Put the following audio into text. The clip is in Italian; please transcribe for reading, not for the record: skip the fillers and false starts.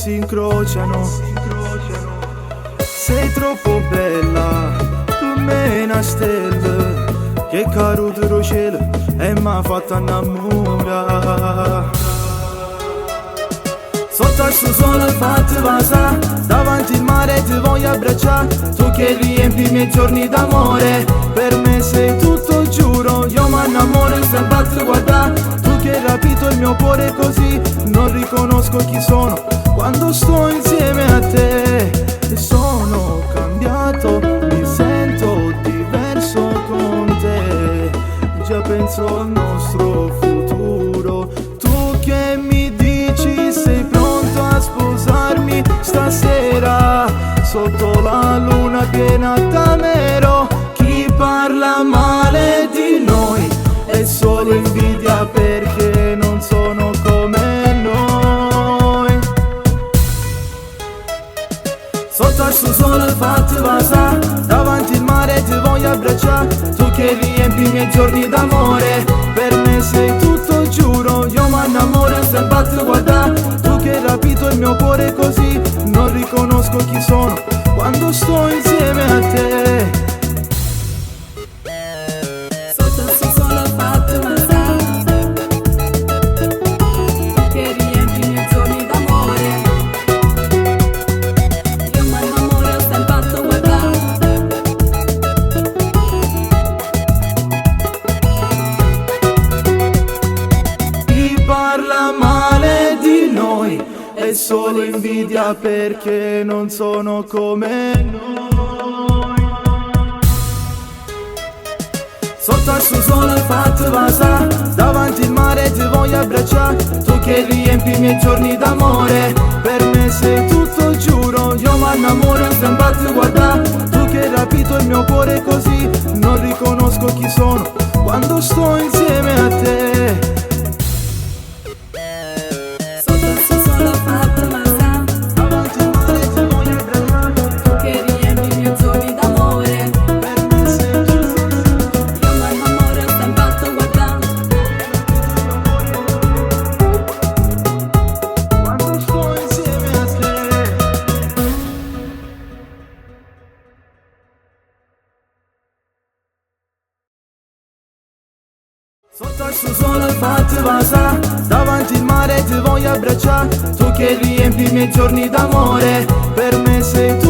si incrociano. Sei troppo bella, tu me una stella che caro del cielo e m'ha fatto innamorare. Sotto al suo sole fatti vasa, davanti il mare ti voglio abbracciare. Tu che riempi i miei giorni d'amore, per me sei tutto, giuro. Io m'annamoro sempre a te guardare. Tu che hai rapito il mio cuore così, non riconosco chi sono quando sto insieme a te. E sono cambiato, mi sento diverso con te. Già penso al nostro futuro. Tu che mi dici sei pronto a sposarmi stasera, sotto la luna piena t'amerò. Chi parla male di noi è solo invidia, perché non sono come noi. Sotto al suo sole fatti vasa, davanti il mare ti voglio abbracciare. Tu che riempi i miei giorni d'amore, per me sei tutto, giuro. Io m'annamoro sempre a te guardare. Tu che hai rapito il mio cuore così, non riconosco chi sono quando sto insieme a te. Sotto il suo sole fatti vasa, tu che riempi i miei giorni d'amore, io m'annamoro sempre a te guardare. Chi parla male di noi è solo invidia, perché non sono come noi. Sotto al suo sole fatti vasa, davanti il mare ti voglio abbracciare. Tu che riempi i miei giorni d'amore, per me sei tutto, giuro. Io m'annamoro sempre a te guardare. Tu che hai rapito il mio cuore così, non riconosco chi sono quando sto insieme a te. Sotto il suo sole fatti vasa, Davanti al mare ti voglio abbracciare. tu che riempi i miei giorni d'amore, Per me sei tutto, io m'annamoro sempre a te guardare. quando sto insieme a te. Sotto al suo sole fatti vasa, davanti il mare ti voglio abbracciare. Tu che riempi i miei giorni d'amore, per me sei tu.